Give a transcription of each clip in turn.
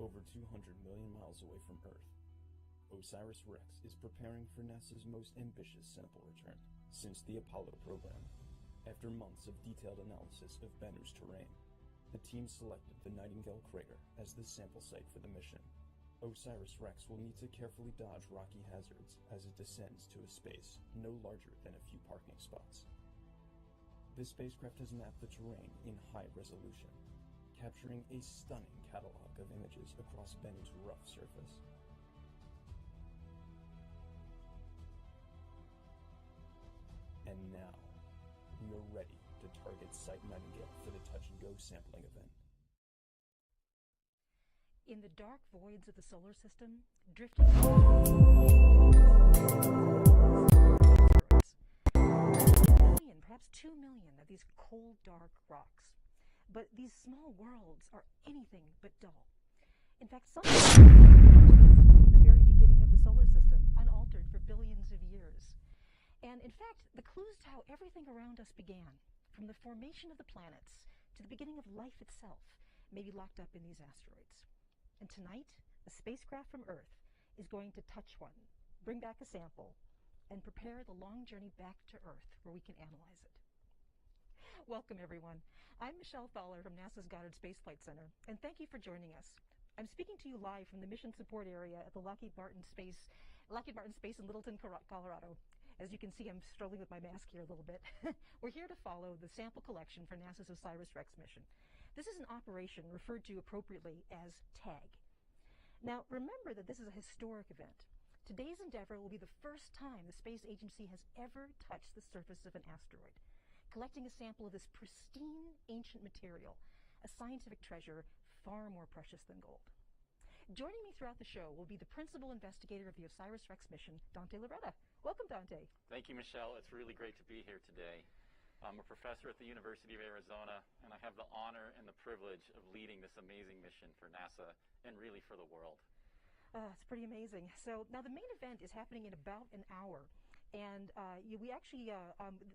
Over 200 million miles away from Earth, OSIRIS-REx is preparing for NASA's most ambitious sample return since the Apollo program. After months of detailed analysis of Bennu's terrain, the team selected the Nightingale crater as the sample site for the mission. OSIRIS-REx will need to carefully dodge rocky hazards as it descends to a space no larger than a few parking spots. This spacecraft has mapped the terrain in high resolution, capturing a stunning catalog of images across Bennu's rough surface. And now, we are ready to target Site Nightingale for the touch-and-go sampling event. In the dark voids of the solar system, drifting million, perhaps 2 million of these cold, dark rocks. But these small worlds are anything but dull. In fact, some from the very beginning of the solar system, unaltered for billions of years. And in fact, the clues to how everything around us began, from the formation of the planets to the beginning of life itself, may be locked up in these asteroids. And tonight, a spacecraft from Earth is going to touch one, bring back a sample, and prepare the long journey back to Earth where we can analyze it. Welcome, everyone. I'm Michelle Fowler from NASA's Goddard Space Flight Center, and thank you for joining us. I'm speaking to you live from the mission support area at the Lockheed Martin Space in Littleton, Colorado. As you can see, I'm struggling with my mask here a little bit. We're here to follow the sample collection for NASA's OSIRIS-REx mission. This is an operation referred to appropriately as TAG. Now, remember that this is a historic event. Today's endeavor will be the first time the space agency has ever touched the surface of an asteroid, collecting a sample of this pristine ancient material, a scientific treasure far more precious than gold. Joining me throughout the show will be the principal investigator of the OSIRIS-REx mission, Dante Loretta. Welcome, Dante. Thank you, Michelle. It's really great to be here today. I'm a professor at the University of Arizona, and I have the honor and the privilege of leading this amazing mission for NASA and really for the world. It's pretty amazing. So now the main event is happening in about an hour, and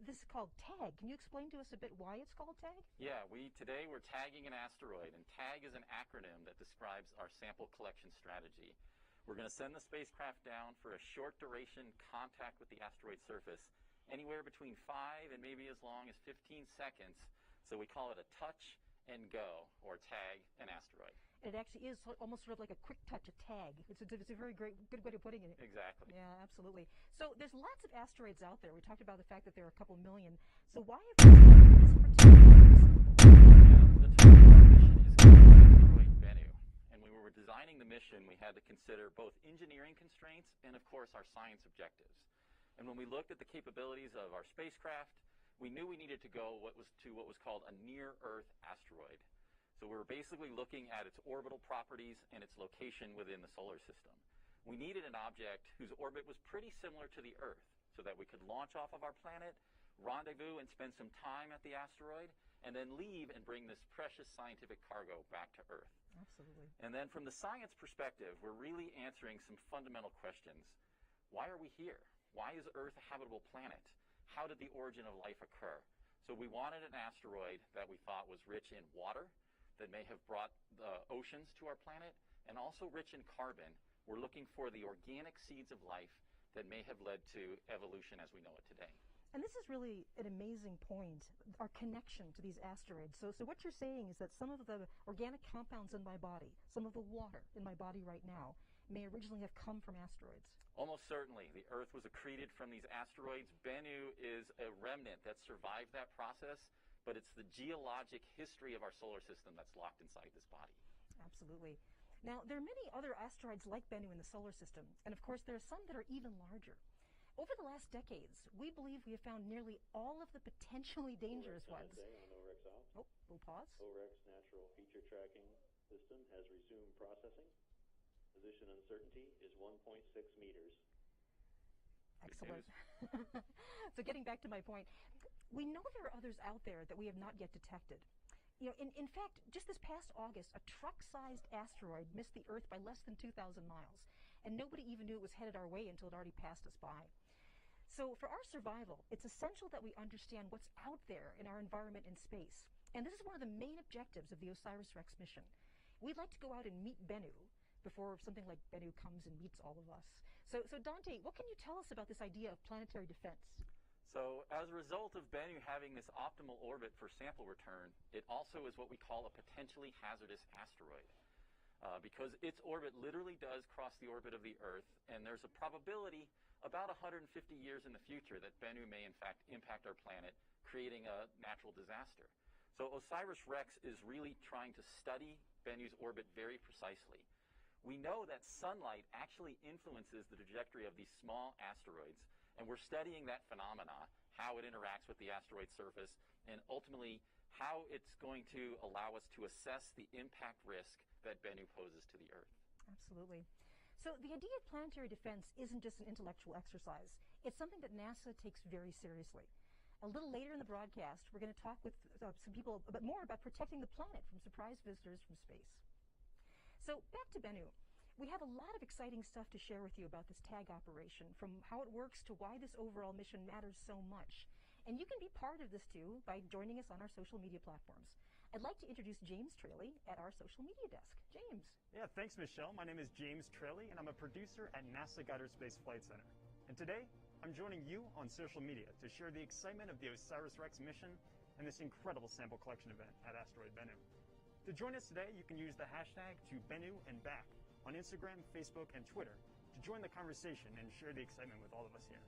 this is called TAG. Can you explain to us a bit why it's called TAG? Yeah, today we're tagging an asteroid, and TAG is an acronym that describes our sample collection strategy. We're going to send the spacecraft down for a short duration contact with the asteroid surface, anywhere between 5 and maybe as long as 15 seconds. So we call it a touch and go, or tag an asteroid. And it actually is almost sort of like a quick touch, a tag. It's a very good way of putting it. Exactly. Yeah, absolutely. So there's lots of asteroids out there. We talked about the fact that there are a couple million. So why have we this particular the title of our mission is called Asteroid Bennu. And when we were designing the mission, we had to consider both engineering constraints and, of course, our science objectives. And when we looked at the capabilities of our spacecraft, we knew we needed to go what was called a near-Earth asteroid. So we were basically looking at its orbital properties and its location within the solar system. We needed an object whose orbit was pretty similar to the Earth so that we could launch off of our planet, rendezvous and spend some time at the asteroid, and then leave and bring this precious scientific cargo back to Earth. Absolutely. And then from the science perspective, we're really answering some fundamental questions. Why are we here? Why is Earth a habitable planet? How did the origin of life occur? So we wanted an asteroid that we thought was rich in water, that may have brought the oceans to our planet, and also rich in carbon. We're looking for the organic seeds of life that may have led to evolution as we know it today. And this is really an amazing point, our connection to these asteroids. So what you're saying is that some of the organic compounds in my body, some of the water in my body right now, may originally have come from asteroids. Almost certainly. The Earth was accreted from these asteroids. Bennu is a remnant that survived that process, but it's the geologic history of our solar system that's locked inside this body. Absolutely. Now, there are many other asteroids like Bennu in the solar system, and of course there are some that are even larger. Over the last decades, we believe we have found nearly all of the potentially dangerous ones. Oh, we'll pause. OREX Natural Feature Tracking System has resumed processing. Position uncertainty is 1.6 meters. Excellent. So getting back to my point, we know there are others out there that we have not yet detected. You know, in fact, just this past August, a truck-sized asteroid missed the Earth by less than 2,000 miles, and nobody even knew it was headed our way until it already passed us by. So for our survival, it's essential that we understand what's out there in our environment in space. And this is one of the main objectives of the OSIRIS-REx mission. We'd like to go out and meet Bennu before something like Bennu comes and meets all of us. So Dante, what can you tell us about this idea of planetary defense? So as a result of Bennu having this optimal orbit for sample return, it also is what we call a potentially hazardous asteroid. because its orbit literally does cross the orbit of the Earth, and there's a probability about 150 years in the future that Bennu may in fact impact our planet, creating a natural disaster. So OSIRIS-REx is really trying to study Bennu's orbit very precisely. We know that sunlight actually influences the trajectory of these small asteroids, and we're studying that phenomena, how it interacts with the asteroid surface, and ultimately how it's going to allow us to assess the impact risk that Bennu poses to the Earth. Absolutely. So the idea of planetary defense isn't just an intellectual exercise. It's something that NASA takes very seriously. A little later in the broadcast, we're going to talk with some people more about protecting the planet from surprise visitors from space. So back to Bennu. We have a lot of exciting stuff to share with you about this tag operation, from how it works to why this overall mission matters so much. And you can be part of this too by joining us on our social media platforms. I'd like to introduce James Traley at our social media desk. James. Yeah, thanks, Michelle. My name is James Traley, and I'm a producer at NASA Goddard Space Flight Center. And today, I'm joining you on social media to share the excitement of the OSIRIS-REx mission and this incredible sample collection event at Asteroid Bennu. To join us today, you can use the hashtag #BennuAndBack on Instagram, Facebook, and Twitter to join the conversation and share the excitement with all of us here.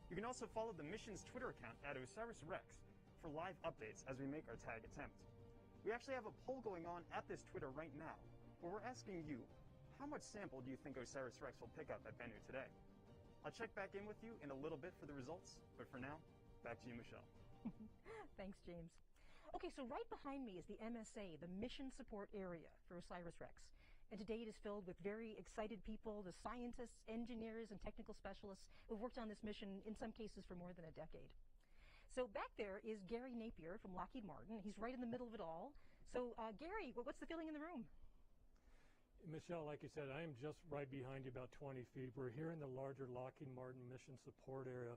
You can also follow the mission's Twitter account at OSIRIS-REx for live updates as we make our tag attempt. We actually have a poll going on at this Twitter right now, where we're asking you, how much sample do you think OSIRIS-REx will pick up at Bennu today? I'll check back in with you in a little bit for the results, but for now, back to you, Michelle. Thanks, James. Okay, so right behind me is the MSA, the Mission Support Area for OSIRIS-REx. And today it is filled with very excited people, the scientists, engineers, and technical specialists who've worked on this mission, in some cases, for more than a decade. So back there is Gary Napier from Lockheed Martin. He's right in the middle of it all. So Gary, what's the feeling in the room? Michelle, like you said, I am just right behind you, about 20 feet. We're here in the larger Lockheed Martin Mission Support Area,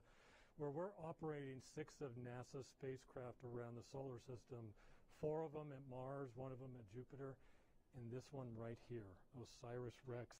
where we're operating 6 of NASA's spacecraft around the solar system, 4 of them at Mars, 1 of them at Jupiter, and this one right here, OSIRIS-REx.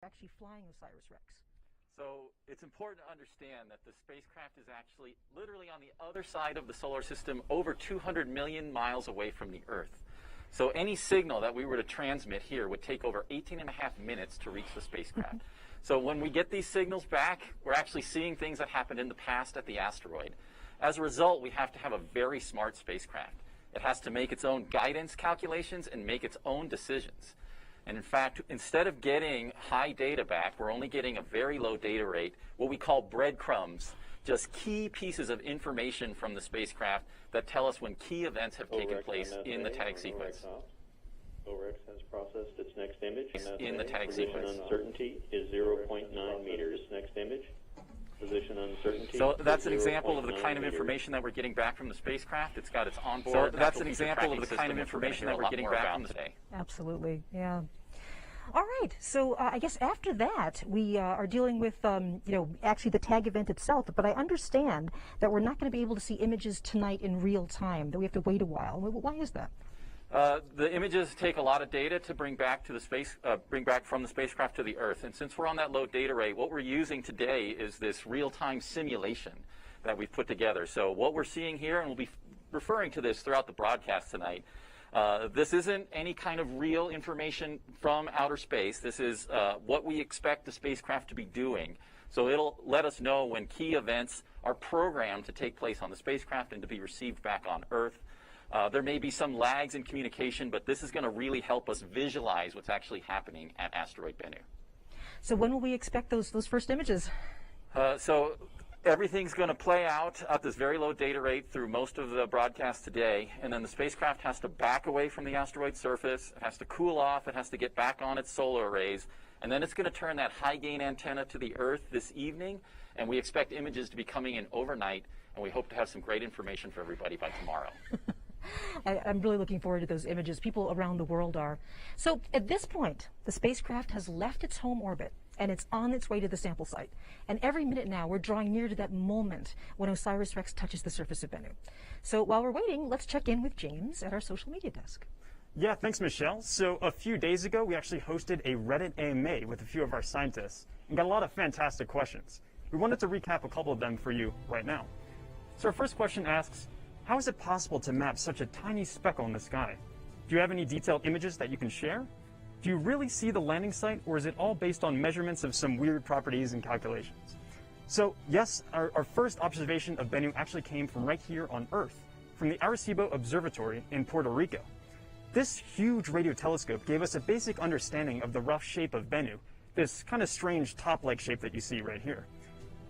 Actually flying OSIRIS-REx. So it's important to understand that the spacecraft is actually literally on the other side of the solar system, over 200 million miles away from the Earth. So any signal that we were to transmit here would take over 18.5 minutes to reach the spacecraft. So when we get these signals back, we're actually seeing things that happened in the past at the asteroid. As a result, we have to have a very smart spacecraft. It has to make its own guidance calculations and make its own decisions. And in fact, instead of getting high data back, we're only getting a very low data rate, what we call breadcrumbs, just key pieces of information from the spacecraft that tell us when key events have taken place in the tag sequence. OREX has processed its next image. In the tag sequence. Position uncertainty is 0.9 meters. Next image. Position uncertainty. So that's an example of the kind of information that we're getting back from the spacecraft. It's got its onboard. So that's an example of the kind of information that we're getting back from today. Absolutely, yeah. All right, so I guess after that we are dealing with, actually the tag event itself. But I understand that we're not going to be able to see images tonight in real time. That we have to wait a while. Why is that? The images take a lot of data to bring back to the bring back from the spacecraft to the Earth. And since we're on that low data rate, what we're using today is this real-time simulation that we've put together. So what we're seeing here, and we'll be referring to this throughout the broadcast tonight, This isn't any kind of real information from outer space. This is what we expect the spacecraft to be doing. So it'll let us know when key events are programmed to take place on the spacecraft and to be received back on Earth. There may be some lags in communication, but this is going to really help us visualize what's actually happening at Asteroid Bennu. So when will we expect those first images? So everything's going to play out at this very low data rate through most of the broadcast today, and then the spacecraft has to back away from the asteroid surface, it has to cool off, it has to get back on its solar arrays, and then it's going to turn that high-gain antenna to the Earth this evening, and we expect images to be coming in overnight, and we hope to have some great information for everybody by tomorrow. I'm really looking forward to those images. People around the world are. So at this point, the spacecraft has left its home orbit and it's on its way to the sample site. And every minute now, we're drawing near to that moment when OSIRIS-REx touches the surface of Bennu. So while we're waiting, let's check in with James at our social media desk. Yeah, thanks, Michelle. So a few days ago, we actually hosted a Reddit AMA with a few of our scientists and got a lot of fantastic questions. We wanted to recap a couple of them for you right now. So our first question asks, how is it possible to map such a tiny speckle in the sky? Do you have any detailed images that you can share? Do you really see the landing site, or is it all based on measurements of some weird properties and calculations? So yes, our first observation of Bennu actually came from right here on Earth, from the Arecibo Observatory in Puerto Rico. This huge radio telescope gave us a basic understanding of the rough shape of Bennu, this kind of strange top-like shape that you see right here.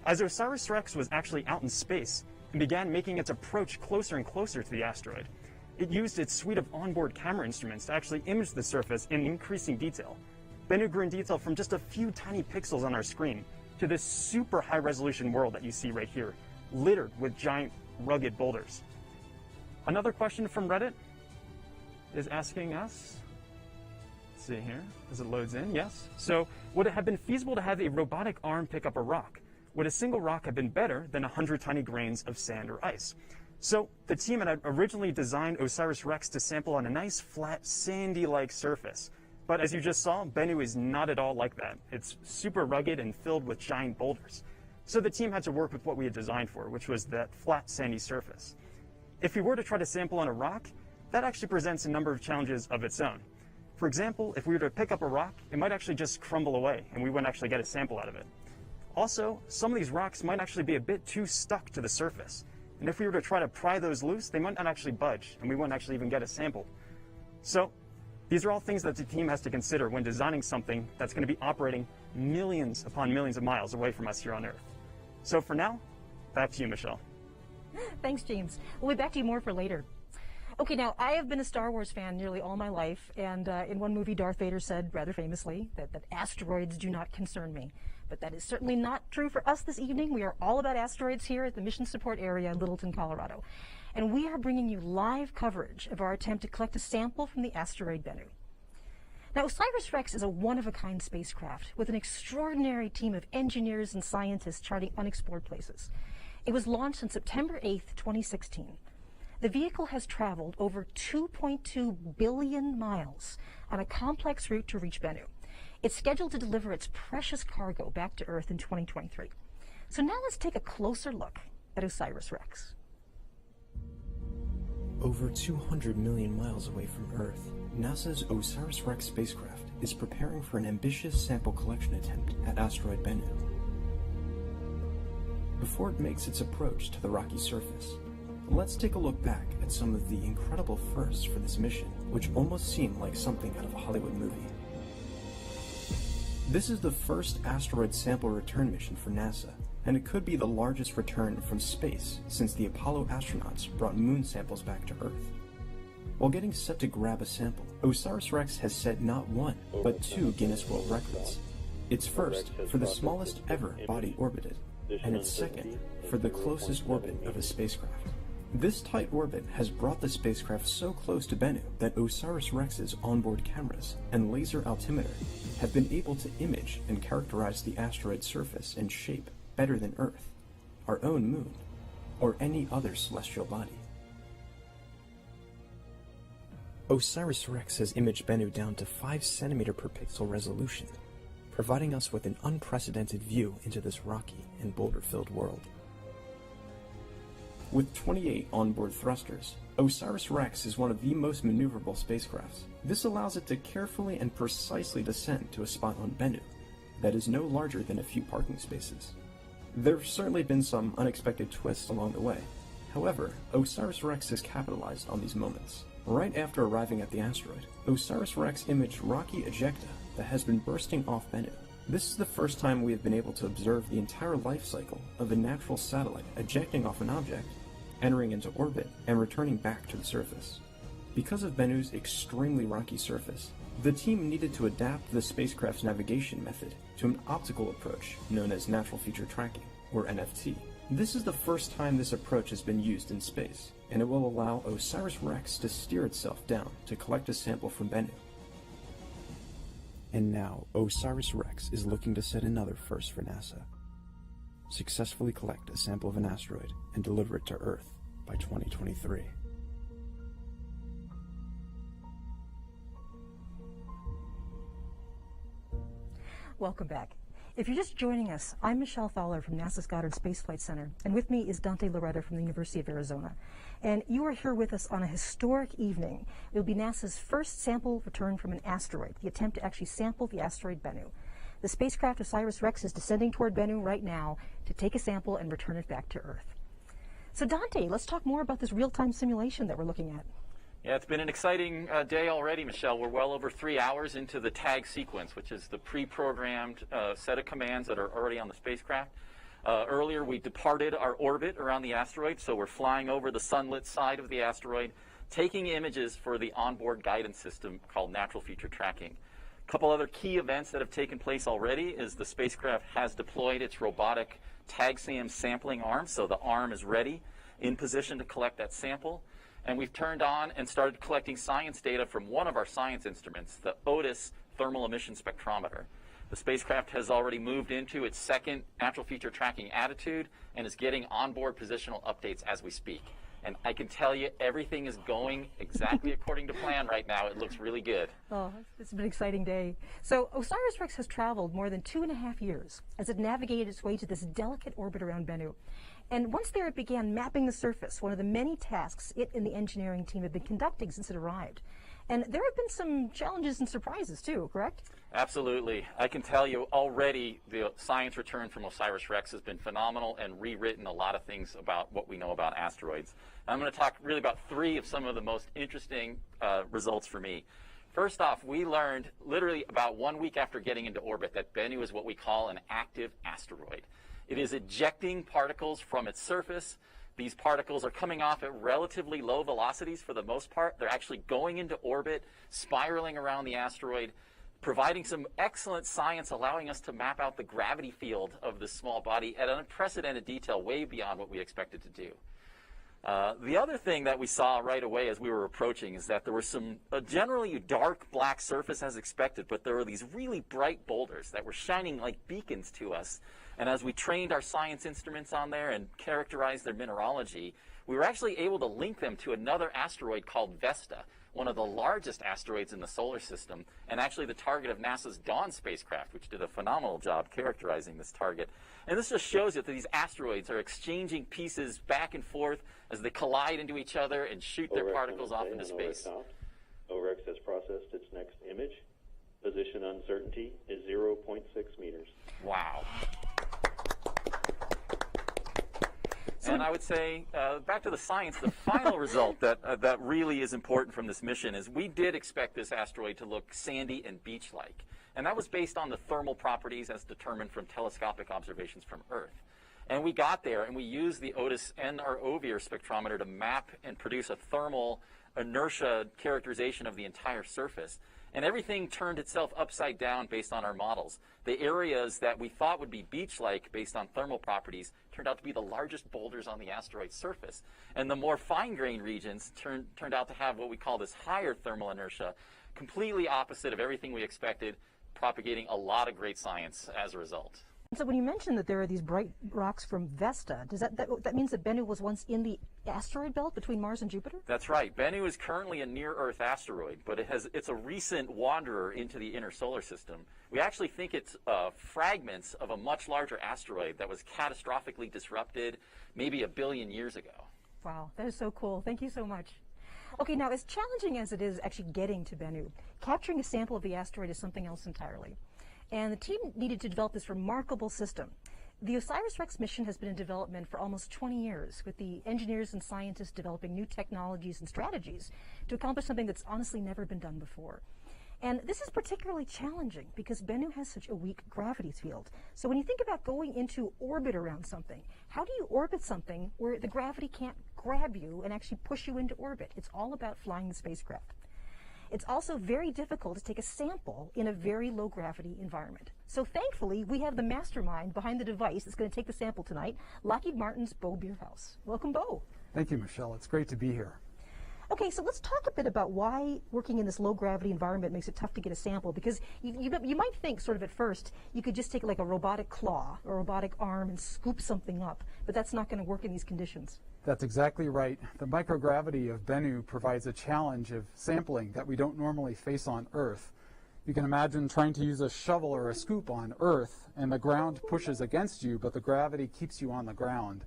As OSIRIS-REx was actually out in space and began making its approach closer and closer to the asteroid, it used its suite of onboard camera instruments to actually image the surface in increasing detail. Bennu grew in detail from just a few tiny pixels on our screen to this super high-resolution world that you see right here, littered with giant, rugged boulders. Another question from Reddit is asking us, let's see here, as it loads in, yes. So, would it have been feasible to have a robotic arm pick up a rock? Would a single rock have been better than 100 tiny grains of sand or ice? So, the team had originally designed OSIRIS-REx to sample on a nice, flat, sandy-like surface. But as you just saw, Bennu is not at all like that. It's super rugged and filled with giant boulders. So the team had to work with what we had designed for, which was that flat, sandy surface. If we were to try to sample on a rock, that actually presents a number of challenges of its own. For example, if we were to pick up a rock, it might actually just crumble away, and we wouldn't actually get a sample out of it. Also, some of these rocks might actually be a bit too stuck to the surface. And if we were to try to pry those loose, they might not actually budge, and we wouldn't actually even get a sample. So, these are all things that the team has to consider when designing something that's going to be operating millions upon millions of miles away from us here on Earth. So for now, back to you, Michelle. Thanks, James. We'll be back to you more for later. Okay, now, I have been a Star Wars fan nearly all my life, and in one movie, Darth Vader said, rather famously, that asteroids do not concern me. But that is certainly not true for us this evening. We are all about asteroids here at the Mission Support Area in Littleton, Colorado. And we are bringing you live coverage of our attempt to collect a sample from the asteroid Bennu. Now, OSIRIS-REx is a one-of-a-kind spacecraft with an extraordinary team of engineers and scientists charting unexplored places. It was launched on September 8th, 2016. The vehicle has traveled over 2.2 billion miles on a complex route to reach Bennu. It's scheduled to deliver its precious cargo back to Earth in 2023. So now let's take a closer look at OSIRIS-REx. Over 200 million miles away from Earth, NASA's OSIRIS-REx spacecraft is preparing for an ambitious sample collection attempt at Asteroid Bennu. Before it makes its approach to the rocky surface, let's take a look back at some of the incredible firsts for this mission, which almost seem like something out of a Hollywood movie. This is the first asteroid sample return mission for NASA, and it could be the largest return from space since the Apollo astronauts brought moon samples back to Earth. While getting set to grab a sample, OSIRIS-REx has set not one, but 2 Guinness World Records. Its first for the smallest ever body orbited, and its second for the closest orbit of a spacecraft. This tight orbit has brought the spacecraft so close to Bennu that OSIRIS-REx's onboard cameras and laser altimeter have been able to image and characterize the asteroid's surface and shape better than Earth, our own moon, or any other celestial body. OSIRIS-REx has imaged Bennu down to 5 cm per pixel resolution, providing us with an unprecedented view into this rocky and boulder-filled world. With 28 onboard thrusters, OSIRIS-REx is one of the most maneuverable spacecrafts. This allows it to carefully and precisely descend to a spot on Bennu that is no larger than a few parking spaces. There have certainly been some unexpected twists along the way. However, OSIRIS-REx has capitalized on these moments. Right after arriving at the asteroid, OSIRIS-REx imaged rocky ejecta that has been bursting off Bennu. This is the first time we have been able to observe the entire life cycle of a natural satellite ejecting off an object, entering into orbit, and returning back to the surface. Because of Bennu's extremely rocky surface, the team needed to adapt the spacecraft's navigation method to an optical approach known as natural feature tracking, or NFT. This is the first time this approach has been used in space, and it will allow OSIRIS-REx to steer itself down to collect a sample from Bennu. And now, OSIRIS-REx is looking to set another first for NASA. Successfully collect a sample of an asteroid and deliver it to Earth by 2023. Welcome back. If you're just joining us, I'm Michelle Fowler from NASA's Goddard Space Flight Center, and with me is Dante Loretta from the University of Arizona. And you are here with us on a historic evening. It will be NASA's first sample return from an asteroid, the attempt to actually sample the asteroid Bennu. The spacecraft OSIRIS-REx is descending toward Bennu right now to take a sample and return it back to Earth. So Dante, let's talk more about this real-time simulation that we're looking at. Yeah, it's been an exciting day already, Michelle. We're well over 3 hours into the tag sequence, which is the pre-programmed set of commands that are already on the spacecraft. Earlier, we departed our orbit around the asteroid, so we're flying over the sunlit side of the asteroid, taking images for the onboard guidance system called natural feature tracking. A couple other key events that have taken place already is the spacecraft has deployed its robotic TAGSAM sampling arm, so the arm is ready, in position to collect that sample. And we've turned on and started collecting science data from one of our science instruments, the Otis thermal emission spectrometer. The spacecraft has already moved into its second natural feature tracking attitude and is getting onboard positional updates as we speak. And I can tell you everything is going exactly according to plan right now. It looks really good. Oh, it's been an exciting day. So OSIRIS-REx has traveled more than 2.5 years as it navigated its way to this delicate orbit around Bennu. And once there, it began mapping the surface, one of the many tasks it and the engineering team have been conducting since it arrived. And there have been some challenges and surprises too, correct? Absolutely. I can tell you already the science return from OSIRIS-REx has been phenomenal and rewritten a lot of things about what we know about asteroids. I'm going to talk really about 3 of some of the most interesting results for me. First off, we learned literally about 1 week after getting into orbit that Bennu is what we call an active asteroid. It is ejecting particles from its surface. These particles are coming off at relatively low velocities for the most part. They're actually going into orbit, spiraling around the asteroid, providing some excellent science, allowing us to map out the gravity field of this small body at an unprecedented detail, way beyond what we expected to do. The other thing that we saw right away as we were approaching is that there was some generally dark black surface as expected, but there were these really bright boulders that were shining like beacons to us. And as we trained our science instruments on there and characterized their mineralogy, we were actually able to link them to another asteroid called Vesta, one of the largest asteroids in the solar system, and actually the target of NASA's Dawn spacecraft, which did a phenomenal job characterizing this target. And this just shows you that these asteroids are exchanging pieces back and forth as they collide into each other and shoot their particles off into space. OREX has processed its next image. Position uncertainty is 0.6 meters. Wow. And I would say, back to the science, the final result that really is important from this mission is we did expect this asteroid to look sandy and beach-like. And that was based on the thermal properties as determined from telescopic observations from Earth. And we got there, and we used the Otis and our OVIR spectrometer to map and produce a thermal inertia characterization of the entire surface. And everything turned itself upside down based on our models. The areas that we thought would be beach-like based on thermal properties turned out to be the largest boulders on the asteroid's surface. And the more fine-grained regions turned out to have what we call this higher thermal inertia, completely opposite of everything we expected, propagating a lot of great science as a result. So when you mentioned that there are these bright rocks from Vesta, does that means that Bennu was once in the asteroid belt between Mars and Jupiter? That's right. Bennu is currently a near-Earth asteroid, but it's a recent wanderer into the inner solar system. We actually think it's fragments of a much larger asteroid that was catastrophically disrupted maybe 1 billion years ago. Wow, that is so cool. Thank you so much. Okay, now as challenging as it is actually getting to Bennu, capturing a sample of the asteroid is something else entirely. And the team needed to develop this remarkable system. The OSIRIS-REx mission has been in development for almost 20 years, with the engineers and scientists developing new technologies and strategies to accomplish something that's honestly never been done before. And this is particularly challenging because Bennu has such a weak gravity field. So when you think about going into orbit around something, how do you orbit something where the gravity can't grab you and actually push you into orbit? It's all about flying the spacecraft. It's also very difficult to take a sample in a very low gravity environment. So thankfully, we have the mastermind behind the device that's going to take the sample tonight, Lockheed Martin's Bo Bierhaus. Welcome, Bo. Thank you, Michelle. It's great to be here. Okay, so let's talk a bit about why working in this low gravity environment makes it tough to get a sample, because you might think sort of at first you could just take like a robotic claw or a robotic arm and scoop something up, but that's not going to work in these conditions. That's exactly right. The microgravity of Bennu provides a challenge of sampling that we don't normally face on Earth. You can imagine trying to use a shovel or a scoop on Earth, and the ground pushes against you, but the gravity keeps you on the ground.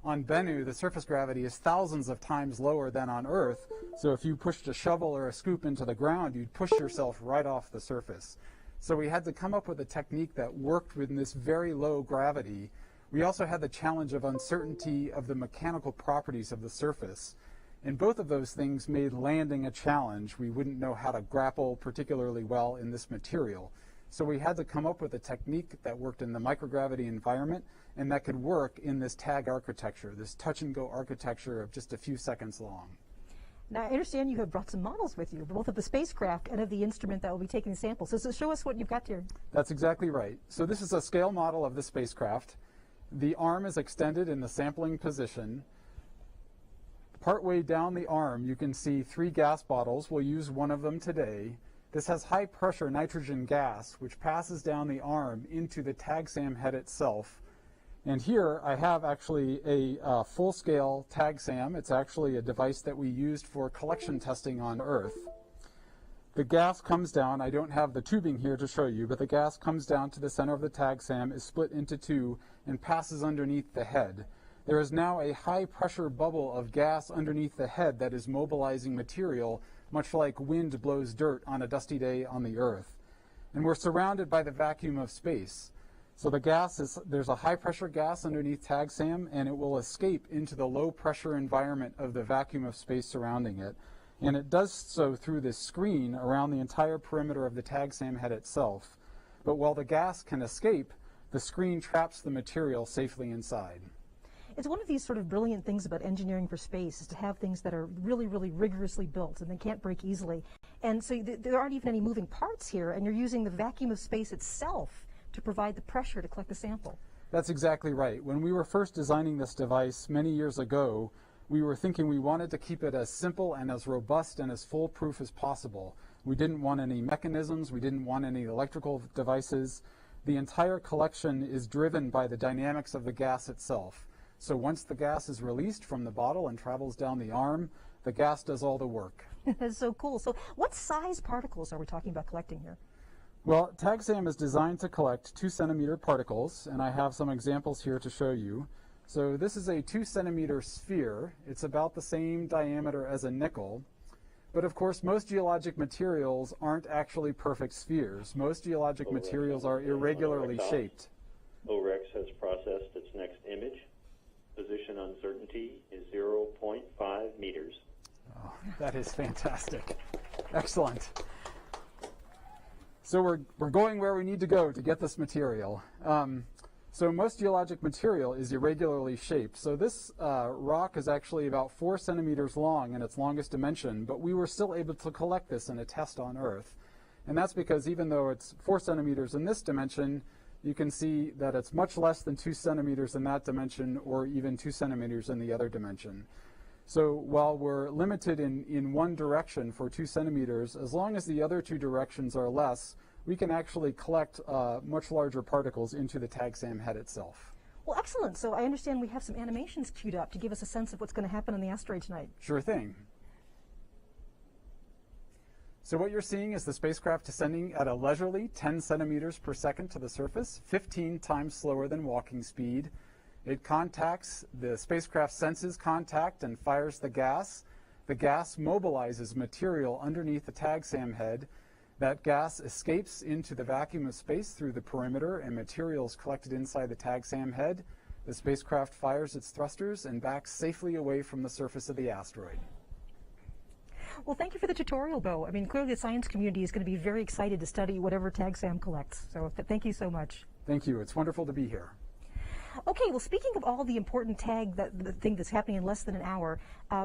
On Bennu, the surface gravity is thousands of times lower than on Earth, so if you pushed a shovel or a scoop into the ground, you'd push yourself right off the surface. So we had to come up with a technique that worked with this very low gravity. We also had the challenge of uncertainty of the mechanical properties of the surface. And both of those things made landing a challenge. We wouldn't know how to grapple particularly well in this material. So we had to come up with a technique that worked in the microgravity environment and that could work in this tag architecture, this touch-and-go architecture of just a few seconds long. Now, I understand you have brought some models with you, both of the spacecraft and of the instrument that will be taking the sample. So show us what you've got here. That's exactly right. So this is a scale model of the spacecraft. The arm is extended in the sampling position. Partway down the arm, you can see 3 gas bottles. We'll use one of them today. This has high-pressure nitrogen gas, which passes down the arm into the TAGSAM head itself. And here I have actually a full-scale TAGSAM. It's actually a device that we used for collection testing on Earth. The gas comes down. I don't have the tubing here to show you, but the gas comes down to the center of the TAGSAM, is split into 2, and passes underneath the head. There is now a high-pressure bubble of gas underneath the head that is mobilizing material, much like wind blows dirt on a dusty day on the Earth. And we're surrounded by the vacuum of space. So the gas there's a high-pressure gas underneath TAGSAM, and it will escape into the low-pressure environment of the vacuum of space surrounding it. And it does so through this screen around the entire perimeter of the TAGSAM head itself. But while the gas can escape, the screen traps the material safely inside. It's one of these sort of brilliant things about engineering for space is to have things that are really, really rigorously built and they can't break easily. And so there aren't even any moving parts here, and you're using the vacuum of space itself to provide the pressure to collect the sample. That's exactly right. When we were first designing this device many years ago, we were thinking we wanted to keep it as simple and as robust and as foolproof as possible. We didn't want any mechanisms, we didn't want any electrical devices. The entire collection is driven by the dynamics of the gas itself. So once the gas is released from the bottle and travels down the arm, the gas does all the work. That's so cool. So what size particles are we talking about collecting here? Well, TAGSAM is designed to collect 2-centimeter particles, and I have some examples here to show you. So this is a 2-centimeter sphere. It's about the same diameter as a nickel. But of course, most geologic materials aren't actually perfect spheres. Most geologic materials are irregularly shaped. OREX has processed its next image. Position uncertainty is 0.5 meters. Oh, that is fantastic. Excellent. So we're going where we need to go to get this material. So most geologic material is irregularly shaped. So this rock is actually about 4 centimeters long in its longest dimension, but we were still able to collect this in a test on Earth. And that's because even though it's 4 centimeters in this dimension, you can see that it's much less than 2 centimeters in that dimension, or even 2 centimeters in the other dimension. So while we're limited in one direction for 2 centimeters, as long as the other 2 directions are less, we can actually collect much larger particles into the TAGSAM head itself. Well, excellent. So I understand we have some animations queued up to give us a sense of what's going to happen on the asteroid tonight. Sure thing. So what you're seeing is the spacecraft descending at a leisurely 10 centimeters per second to the surface, 15 times slower than walking speed. It contacts, the spacecraft senses contact and fires the gas. The gas mobilizes material underneath the tag SAM head. That gas escapes into the vacuum of space through the perimeter, and materials collected inside the tag SAM head. The spacecraft fires its thrusters and backs safely away from the surface of the asteroid. Well, thank you for the tutorial, Bo. I mean, clearly the science community is going to be very excited to study whatever tag SAM collects. So thank you so much. Thank you. It's wonderful to be here. Okay, well, speaking of all the important the thing that's happening in less than an hour,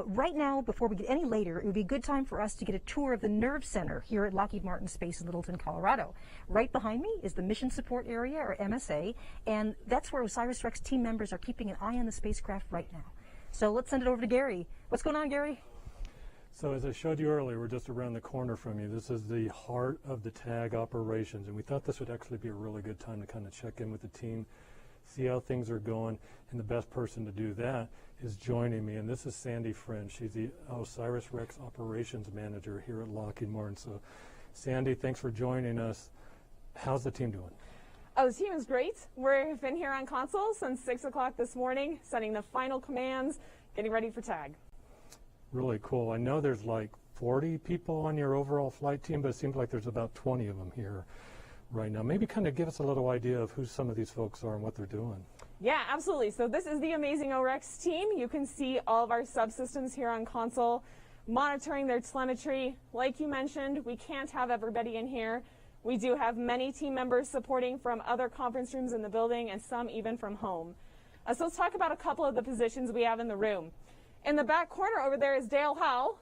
right now, before we get any later, it would be a good time for us to get a tour of the Nerve Center here at Lockheed Martin Space in Littleton, Colorado. Right behind me is the Mission Support Area, or MSA, and that's where OSIRIS-REx team members are keeping an eye on the spacecraft right now. So let's send it over to Gary. What's going on, Gary? So as I showed you earlier, we're just around the corner from you. This is the heart of the tag operations, and we thought this would actually be a really good time to kind of check in with the team, see how things are going, and the best person to do that is joining me, and this is Sandy Friend. She's the OSIRIS-REx Operations Manager here at Lockheed Martin. So, Sandy, thanks for joining us. How's the team doing? Oh, the team is great. We've been here on console since 6 o'clock this morning, sending the final commands, getting ready for tag. Really cool. I know there's like 40 people on your overall flight team, but it seems like there's about 20 of them here right now. Maybe kind of give us a little idea of who some of these folks are and what they're doing. Yeah, absolutely. So this is the amazing OREX team. You can see all of our subsystems here on console, monitoring their telemetry. Like you mentioned, we can't have everybody in here. We do have many team members supporting from other conference rooms in the building and some even from home. So let's talk about a couple of the positions we have in the room. In the back corner over there is Dale Howell.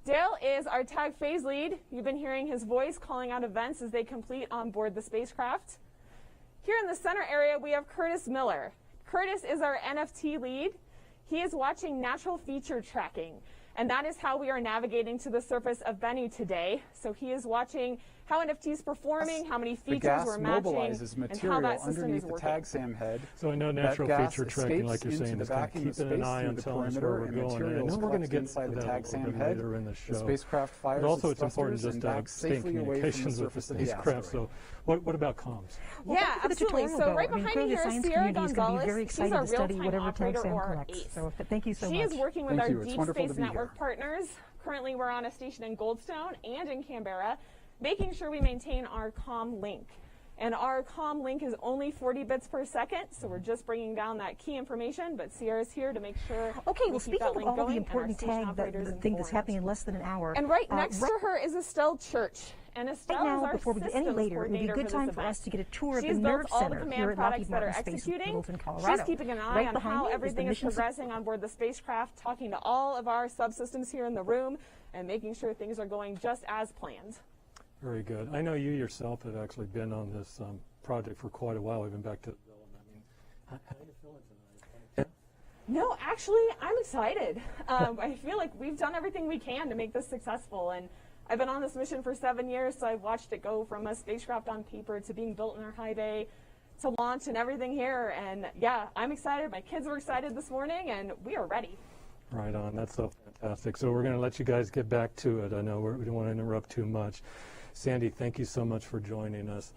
Dale is our tag phase lead. You've been hearing his voice calling out events as they complete on board the spacecraft. Here in the center area, we have Curtis Miller. Curtis is our NFT lead. He is watching natural feature tracking, and that is how we are navigating to the surface of Bennu today. So he is watching how NFT is performing, how many features we're matching, and how that system is working. Tag SAM head. So I know natural feature tracking, like you're saying, is kind of keeping an eye on telling us where we're going. And I know we're going to get inside the tag SAM head later in the show. The spacecraft fires but also it's important just to stay in communications with the spacecraft. So what about comms? Well, yeah, absolutely. So right behind me here is Sierra Gonzalez. She's our real-time operator, or ACE. So thank you so much. She is working with our Deep Space Network partners. Currently, we're on a station in Goldstone and in Canberra, making sure we maintain our comm link. And our comm link is only 40 bits per second, so we're just bringing down that key information, but Sierra's here to make sure well, speaking of all the important tag, the thing that's happening in less than an hour. And right next to her is Estelle Church. And Estelle right now, is our before we get any later, it would be a good time for us to get a tour of the Nerve Center here at Lockheed Martin Space in Littleton, Colorado. She's keeping an eye on how everything is progressing on board the spacecraft, talking to all of our subsystems here in the room, and making sure things are going just as planned. Very good. I know you yourself have actually been on this project for quite a while, even back to development. I mean, how are you feeling tonight? No, actually, I'm excited. I feel like we've done everything we can to make this successful, and I've been on this mission for 7 years, so I've watched it go from a spacecraft on paper to being built in our high bay to launch and everything here. And yeah, I'm excited. My kids were excited this morning, and we are ready. Right on. That's so fantastic. So we're going to let you guys get back to it. I know we don't want to interrupt too much. Sandy, thank you so much for joining us.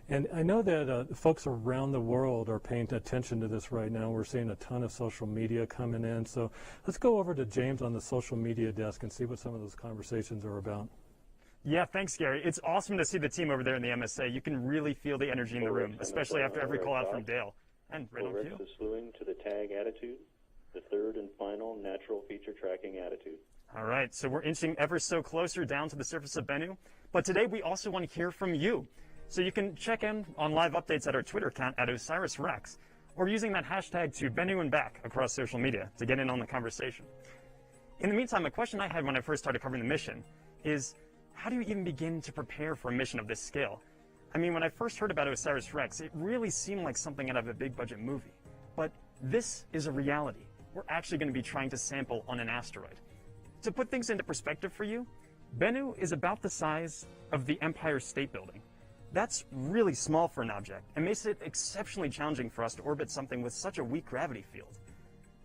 And I know that folks around the world are paying attention to this right now. We're seeing a ton of social media coming in. So let's go over to James on the social media desk and see what some of those conversations are about. Yeah, thanks, Gary. It's awesome to see the team over there in the MSA. You can really feel the energy in the room, especially after every call out from Dale. And right on cue. is slewing to the tag attitude, the third and final natural feature tracking attitude. All right, so we're inching ever so closer down to the surface of Bennu. But today we also want to hear from you. So you can check in on live updates at our Twitter account at OSIRIS-REx, or using that hashtag to Bennu and back across social media to get in on the conversation. In the meantime, a question I had when I first started covering the mission is, how do you even begin to prepare for a mission of this scale? I mean, when I first heard about OSIRIS-REx, it really seemed like something out of a big budget movie. But this is a reality. We're actually going to be trying to sample on an asteroid. To put things into perspective for you, Bennu is about the size of the Empire State Building. That's really small for an object and makes it exceptionally challenging for us to orbit something with such a weak gravity field.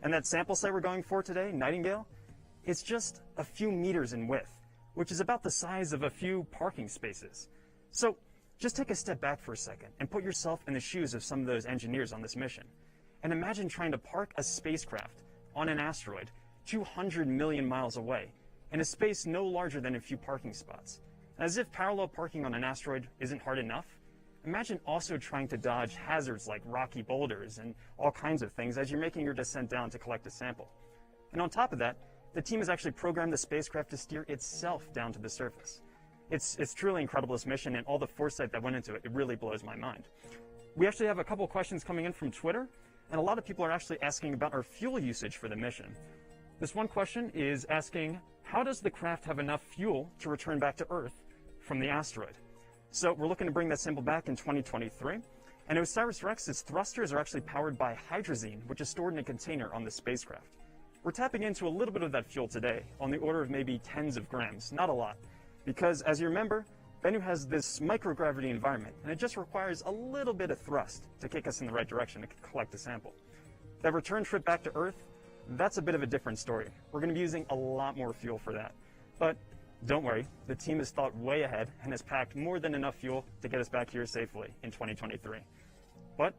And that sample site we're going for today, Nightingale, it's just a few meters in width, which is about the size of a few parking spaces. So just take a step back for a second and put yourself in the shoes of some of those engineers on this mission. And imagine trying to park a spacecraft on an asteroid 200 million miles away in a space no larger than a few parking spots. As if parallel parking on an asteroid isn't hard enough, imagine also trying to dodge hazards like rocky boulders and all kinds of things as you're making your descent down to collect a sample. And on top of that, the team has actually programmed the spacecraft to steer itself down to the surface. It's truly incredible, this mission, and all the foresight that went into it. It really blows my mind. We actually have a couple questions coming in from Twitter, and a lot of people are actually asking about our fuel usage for the mission. This one question is asking, how does the craft have enough fuel to return back to Earth from the asteroid? So we're looking to bring that sample back in 2023, and OSIRIS-REx's thrusters are actually powered by hydrazine, which is stored in a container on the spacecraft. We're tapping into a little bit of that fuel today, on the order of maybe tens of grams, not a lot, because as you remember, Bennu has this microgravity environment, and it just requires a little bit of thrust to kick us in the right direction to collect the sample. That return trip back to Earth, that's a bit of a different story. We're going to be using a lot more fuel for that. But don't worry, the team has thought way ahead and has packed more than enough fuel to get us back here safely in 2023. But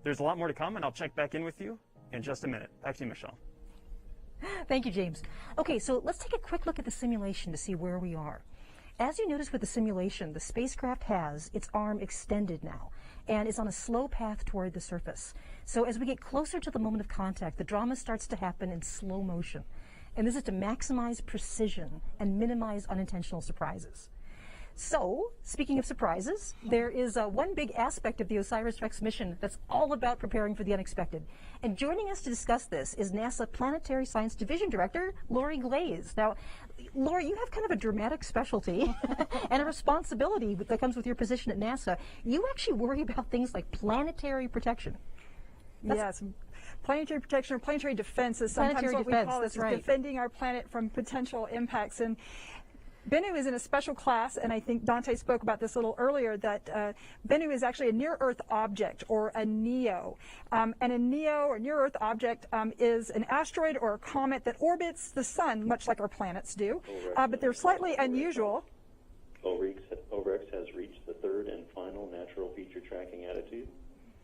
there's a lot more to come, and I'll check back in with you in just a minute. Back to you, Michelle. Thank you, James. Okay, so let's take a quick look at the simulation to see where we are. As you notice with the simulation, the spacecraft has its arm extended now and is on a slow path toward the surface. So as we get closer to the moment of contact, the drama starts to happen in slow motion. And this is to maximize precision and minimize unintentional surprises. So, speaking of surprises, there is one big aspect of the OSIRIS-REx mission that's all about preparing for the unexpected. And joining us to discuss this is NASA Planetary Science Division Director, Lori Glaze. Now, Lori, you have kind of a dramatic specialty and a responsibility that comes with your position at NASA. You actually worry about things like planetary protection. Yes. Planetary protection or planetary defense is sometimes Planetary what defense, we call it, that's is right. defending our planet from potential impacts. And Bennu is in a special class, and I think Dante spoke about this a little earlier, that Bennu is actually a near-Earth object, or a NEO. And a NEO, or near-Earth object, is an asteroid or a comet that orbits the sun, much like our planets do. But they're slightly unusual. OREX has reached the third and final natural feature tracking attitude.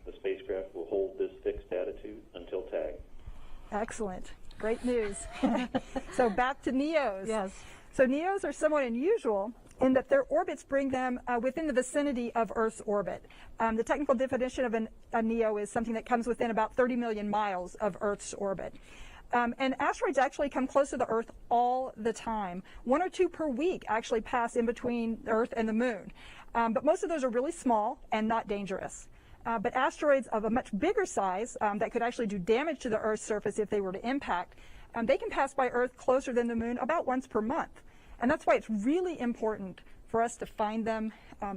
The spacecraft will hold this fixed attitude until tag. Excellent. Great news. So back to NEOs. Yes. So NEOs are somewhat unusual in that their orbits bring them within the vicinity of Earth's orbit. The technical definition of a NEO is something that comes within about 30 million miles of Earth's orbit. And asteroids actually come close to the Earth all the time. 1 or 2 per week actually pass in between the Earth and the Moon. But most of those are really small and not dangerous. But asteroids of a much bigger size that could actually do damage to the Earth's surface if they were to impact, they can pass by Earth closer than the Moon about once per month. And that's why it's really important for us to find them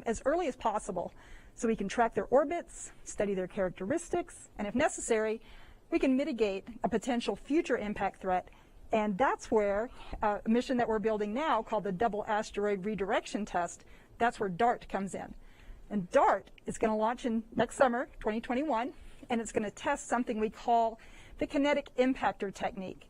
as early as possible so we can track their orbits, study their characteristics, and if necessary, we can mitigate a potential future impact threat. And that's where a mission that we're building now called the Double Asteroid Redirection Test, that's where DART comes in. And DART is going to launch in next summer, 2021, and it's going to test something we call the kinetic impactor technique.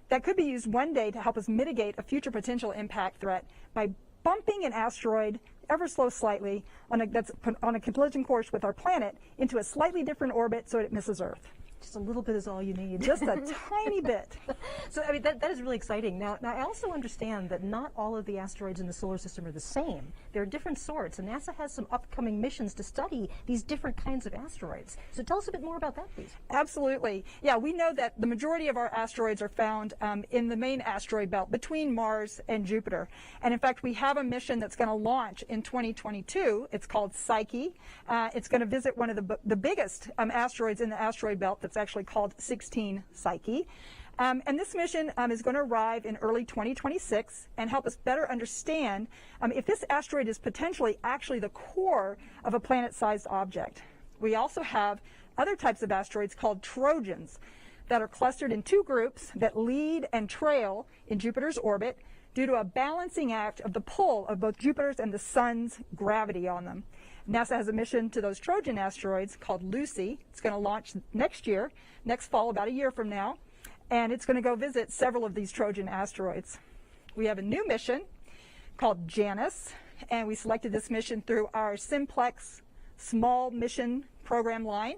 That could be used one day to help us mitigate a future potential impact threat by bumping an asteroid ever so slightly that's on a collision course with our planet into a slightly different orbit so it misses Earth. Just a little bit is all you need. Just a tiny bit. So, I mean, that is really exciting. Now, I also understand that not all of the asteroids in the solar system are the same. There are different sorts, and NASA has some upcoming missions to study these different kinds of asteroids. So tell us a bit more about that, please. Absolutely. Yeah, we know that the majority of our asteroids are found in the main asteroid belt between Mars and Jupiter. And in fact, we have a mission that's going to launch in 2022. It's called Psyche. It's going to visit one of the biggest asteroids in the asteroid belt that's actually called 16 Psyche. And this mission is going to arrive in early 2026 and help us better understand if this asteroid is potentially actually the core of a planet-sized object. We also have other types of asteroids called Trojans that are clustered in 2 groups that lead and trail in Jupiter's orbit due to a balancing act of the pull of both Jupiter's and the Sun's gravity on them. NASA has a mission to those Trojan asteroids called Lucy. It's going to launch next fall, about a year from now, and it's going to go visit several of these Trojan asteroids. We have a new mission called Janus, and we selected this mission through our Simplex small mission program line.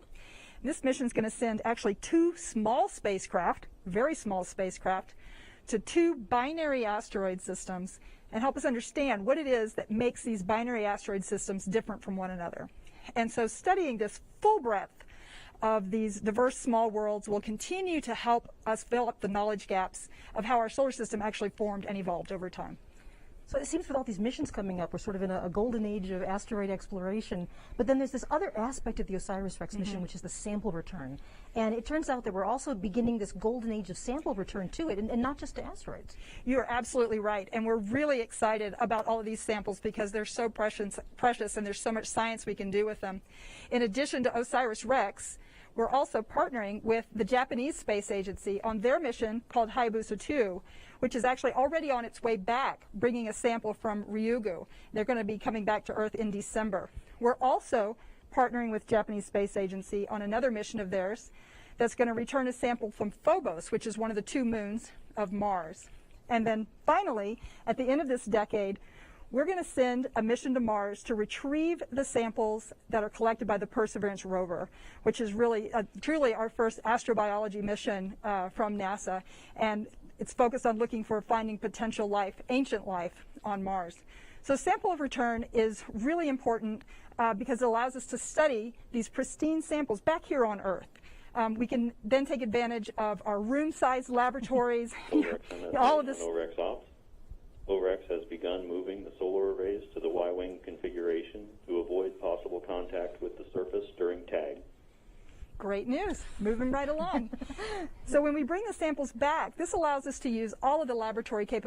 This mission is going to send actually 2 small spacecraft, very small spacecraft, to 2 binary asteroid systems and help us understand what it is that makes these binary asteroid systems different from one another. And so studying this full breadth of these diverse small worlds will continue to help us fill up the knowledge gaps of how our solar system actually formed and evolved over time. So it seems with all these missions coming up, we're sort of in a golden age of asteroid exploration. But then there's this other aspect of the OSIRIS-REx mission, which is the sample return. And it turns out that we're also beginning this golden age of sample return to it, and not just to asteroids. You're absolutely right. And we're really excited about all of these samples because they're so precious and there's so much science we can do with them. In addition to OSIRIS-REx, we're also partnering with the Japanese Space Agency on their mission called Hayabusa 2, which is actually already on its way back, bringing a sample from Ryugu. They're going to be coming back to Earth in December. We're also partnering with Japanese Space Agency on another mission of theirs that's going to return a sample from Phobos, which is one of the 2 moons of Mars. And then finally, at the end of this decade, we're going to send a mission to Mars to retrieve the samples that are collected by the Perseverance rover, which is really truly our first astrobiology mission from NASA. And it's focused on looking for finding potential life, ancient life, on Mars. So sample of return is really important because it allows us to study these pristine samples back here on Earth. We can then take advantage of our room-sized laboratories. All of this. OREX ops. OREX has begun moving the solar arrays to the Y-wing configuration to avoid possible contact with the surface during tag. Great news, moving right along. So when we bring the samples back, this allows us to use all of the laboratory capabilities